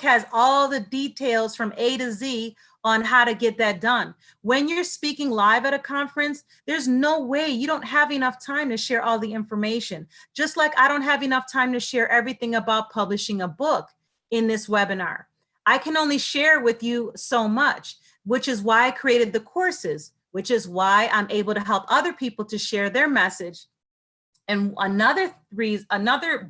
has all the details from A to Z on how to get that done. When you're speaking live at a conference, there's no way, you don't have enough time to share all the information. Just like I don't have enough time to share everything about publishing a book in this webinar. I can only share with you so much, which is why I created the courses, which is why I'm able to help other people to share their message. And another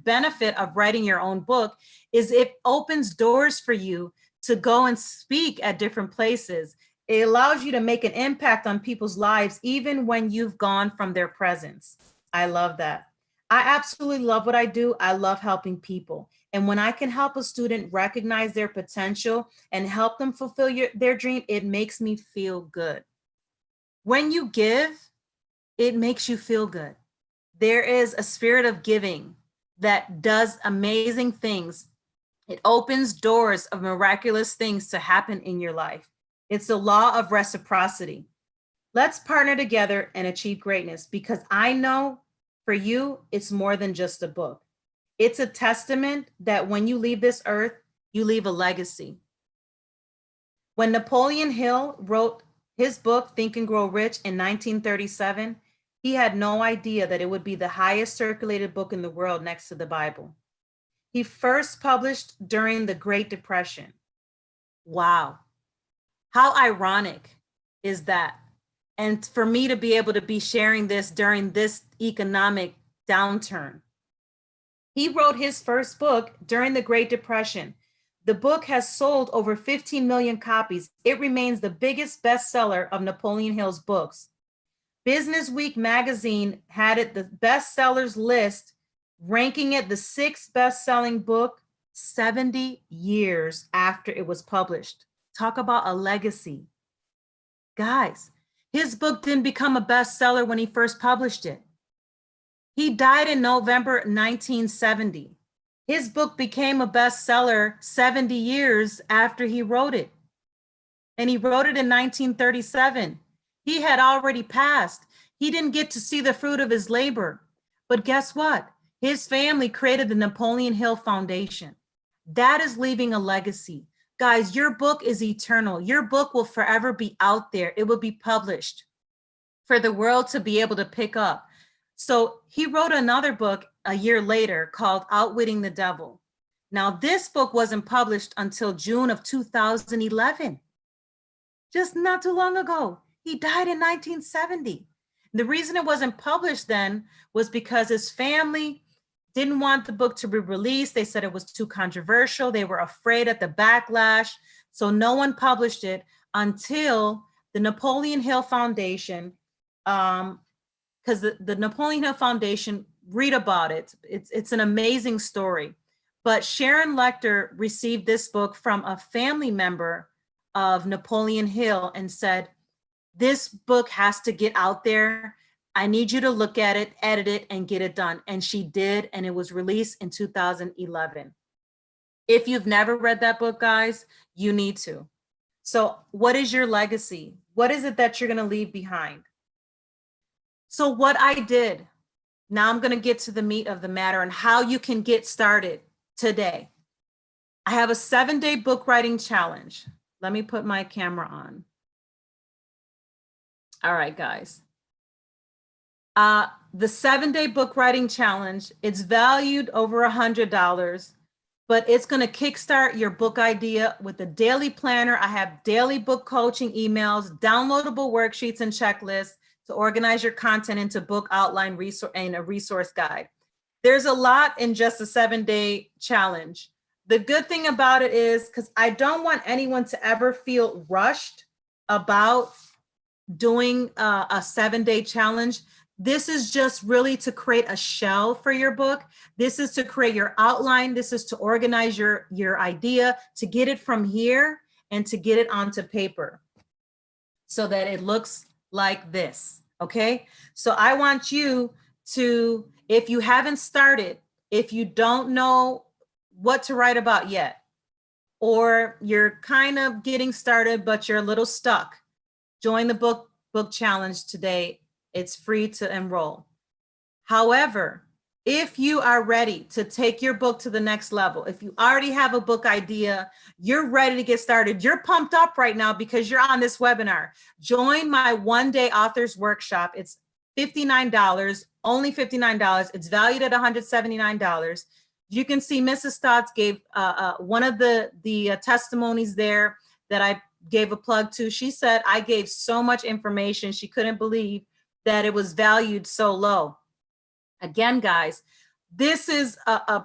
benefit of writing your own book is it opens doors for you to go and speak at different places. It allows you to make an impact on people's lives, even when you've gone from their presence. I love that. I absolutely love what I do. I love helping people. And when I can help a student recognize their potential and help them fulfill their dream, it makes me feel good. When you give, it makes you feel good. There is a spirit of giving that does amazing things. It opens doors of miraculous things to happen in your life. It's the law of reciprocity. Let's partner together and achieve greatness, because I know for you, it's more than just a book. It's a testament that when you leave this earth, you leave a legacy. When Napoleon Hill wrote his book, Think and Grow Rich, in 1937, he had no idea that it would be the highest circulated book in the world next to the Bible. He first published during the Great Depression. Wow. How ironic is that? And for me to be able to be sharing this during this economic downturn. He wrote his first book during the Great Depression. The book has sold over 15 million copies. It remains the biggest bestseller of Napoleon Hill's books. Business Week magazine had it the bestsellers list, ranking it the 6th best-selling book 70 years after it was published. Talk about a legacy. Guys, his book didn't become a bestseller when he first published it. He died in November 1970. His book became a bestseller 70 years after he wrote it. And he wrote it in 1937. He had already passed. He didn't get to see the fruit of his labor. But guess what? His family created the Napoleon Hill Foundation. That is leaving a legacy. Guys, your book is eternal. Your book will forever be out there. It will be published for the world to be able to pick up. So he wrote another book a year later called Outwitting the Devil. Now, this book wasn't published until June of 2011, just not too long ago. He died in 1970. The reason it wasn't published then was because his family didn't want the book to be released. They said it was too controversial. They were afraid of the backlash. So no one published it until the Napoleon Hill Foundation, because the Napoleon Hill Foundation, read about it. It's an amazing story. But Sharon Lecter received this book from a family member of Napoleon Hill and said, this book has to get out there. I need you to look at it, edit it, and get it done. And she did, and it was released in 2011. If you've never read that book, guys, you need to. So what is your legacy? What is it that you're going to leave behind? So what I did, now I'm going to get to the meat of the matter and how you can get started today. I have a 7-day book writing challenge. Let me put my camera on. All right, guys. The 7-day book writing challenge, it's valued over $100, but it's going to kickstart your book idea with a daily planner. I have daily book coaching emails, downloadable worksheets and checklists to organize your content into book outline resource and a resource guide. There's a lot in just a 7-day challenge. The good thing about it is, because I don't want anyone to ever feel rushed about doing a 7-day challenge. This is just really to create a shell for your book. This is to create your outline. This is to organize your idea, to get it from here and to get it onto paper so that it looks like this, okay? So I want you to, if you haven't started, if you don't know what to write about yet, or you're kind of getting started, but you're a little stuck, join the book challenge today. It's free to enroll. However, if you are ready to take your book to the next level, if you already have a book idea, you're ready to get started, you're pumped up right now because you're on this webinar, join my 1-day authors workshop. It's $59, only $59. It's valued at $179. You can see Mrs. Stotts gave one of the testimonies there that I gave a plug to. She said, I gave so much information. She couldn't believe that it was valued so low. Again, guys, this is a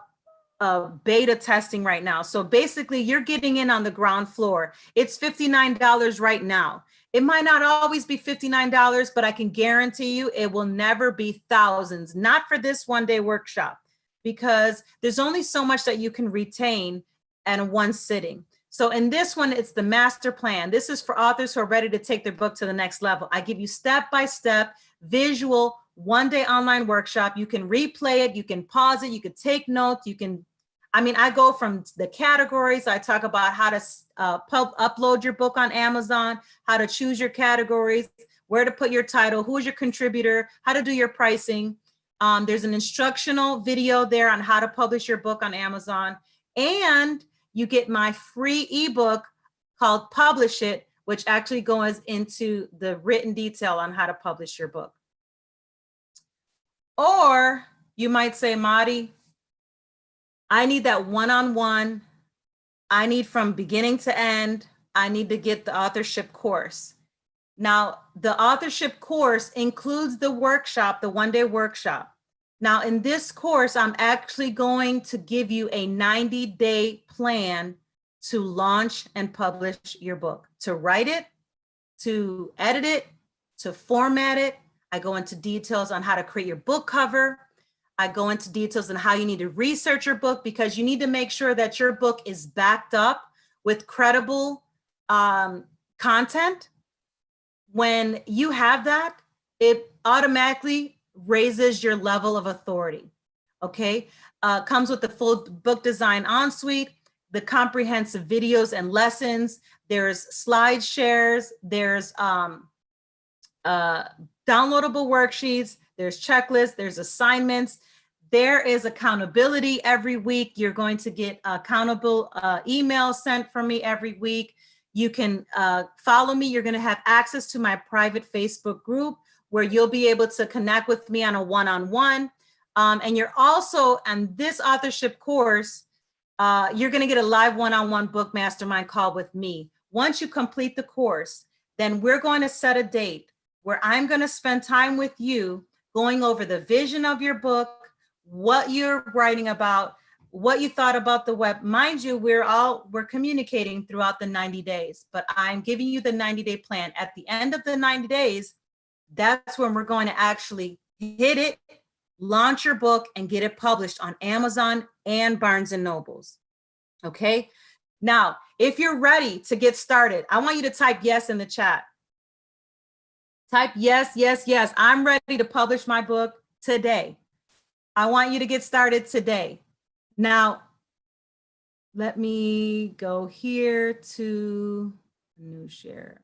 beta testing right now. So basically you're getting in on the ground floor. It's $59 right now. It might not always be $59, but I can guarantee you it will never be thousands, not for this 1-day workshop, because there's only so much that you can retain in one sitting. So in this one, it's the master plan. This is for authors who are ready to take their book to the next level. I give you step-by-step visual 1-day online workshop. You can replay it, you can pause it, you can take notes, you can, I go from the categories. I talk about how to upload your book on Amazon, how to choose your categories, where to put your title, who is your contributor, how to do your pricing. There's an instructional video there on how to publish your book on Amazon. And you get my free ebook called Publish It, which actually goes into the written detail on how to publish your book. Or you might say, Madi, I need that one-on-one. I need from beginning to end. I need to get the authorship course. Now, the authorship course includes the workshop, the 1-day workshop. Now, in this course, I'm actually going to give you a 90-day plan to launch and publish your book, to write it, to edit it, to format it. I go into details on how to create your book cover. I go into details on how you need to research your book, because you need to make sure that your book is backed up with credible content. When you have that, it automatically raises your level of authority, okay? Comes with the full book design ensuite, the comprehensive videos and lessons. There's slide shares, there's downloadable worksheets, there's checklists, there's assignments. There is accountability every week. You're going to get accountable emails sent from me every week. You can follow me. You're going to have access to my private Facebook group where you'll be able to connect with me on a one-on-one. And you're also on this authorship course, you're going to get a live one-on-one book mastermind call with me. Once you complete the course, then we're going to set a date where I'm going to spend time with you going over the vision of your book, what you're writing about, what you thought about the web. Mind you, we're communicating throughout the 90 days, but I'm giving you the 90-day plan. At the end of the 90 days, that's when we're going to actually hit it, launch your book, and get it published on Amazon and Barnes and Nobles. Okay. Now, if you're ready to get started, I want you to type yes in the chat. Type yes, yes, yes. I'm ready to publish my book today. I want you to get started today. Now, let me go here to new share.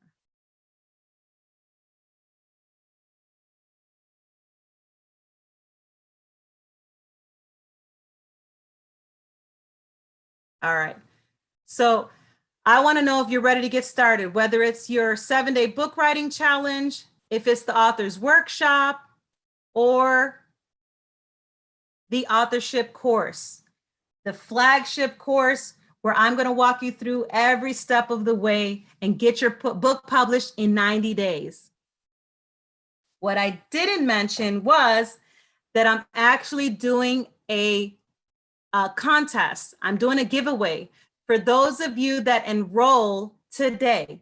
All right. So I want to know if you're ready to get started, whether it's your 7-day book writing challenge, if it's the author's workshop, or the authorship course, the flagship course where I'm going to walk you through every step of the way and get your book published in 90 days. What I didn't mention was that I'm actually doing a contest. I'm doing a giveaway for those of you that enroll today.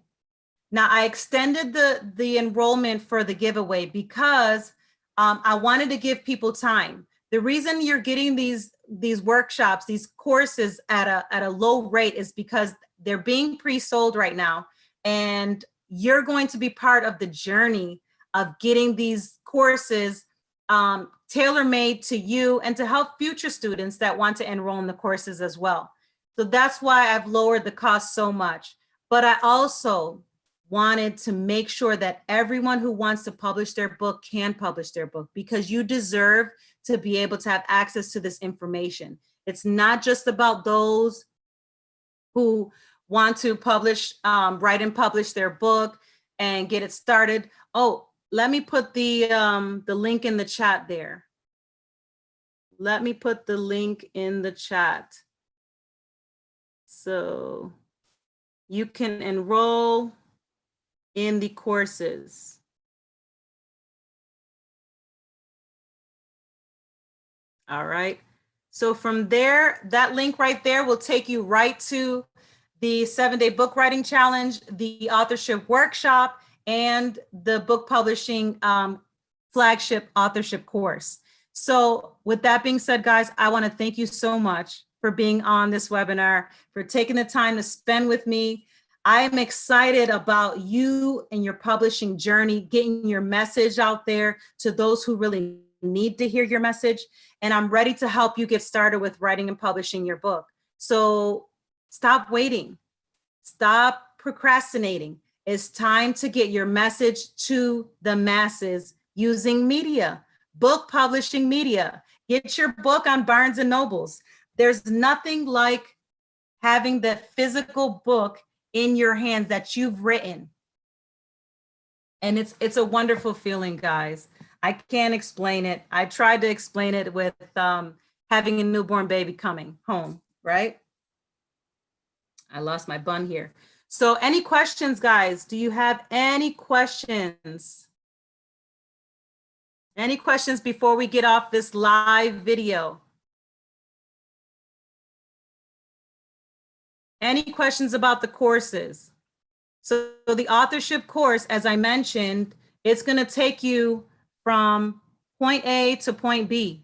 Now, I extended the enrollment for the giveaway because I wanted to give people time. The reason you're getting these workshops, these courses at a low rate is because they're being pre-sold right now, and you're going to be part of the journey of getting these courses tailor-made to you and to help future students that want to enroll in the courses as well. So that's why I've lowered the cost so much. But I also wanted to make sure that everyone who wants to publish their book can publish their book, because you deserve to be able to have access to this information. It's not just about those who want to publish, write and publish their book and get it started. Oh, let me put the link in the chat there. Let me put the link in the chat so you can enroll in the courses. All right. So from there, that link right there will take you right to the 7-day book writing challenge, the authorship workshop, and the book publishing flagship authorship course. So with that being said, guys, I want to thank you so much for being on this webinar, for taking the time to spend with me. I am excited about you and your publishing journey, getting your message out there to those who really need to hear your message. And I'm ready to help you get started with writing and publishing your book. So stop waiting. Stop procrastinating. It's time to get your message to the masses using media, book publishing media. Get your book on Barnes and Nobles. There's nothing like having the physical book in your hands that you've written. And it's a wonderful feeling, guys. I can't explain it. I tried to explain it with having a newborn baby coming home, right? I lost my bun here. So any questions, guys? Do you have any questions? Any questions before we get off this live video? Any questions about the courses? So the authorship course, as I mentioned, it's going to take you from point A to point B.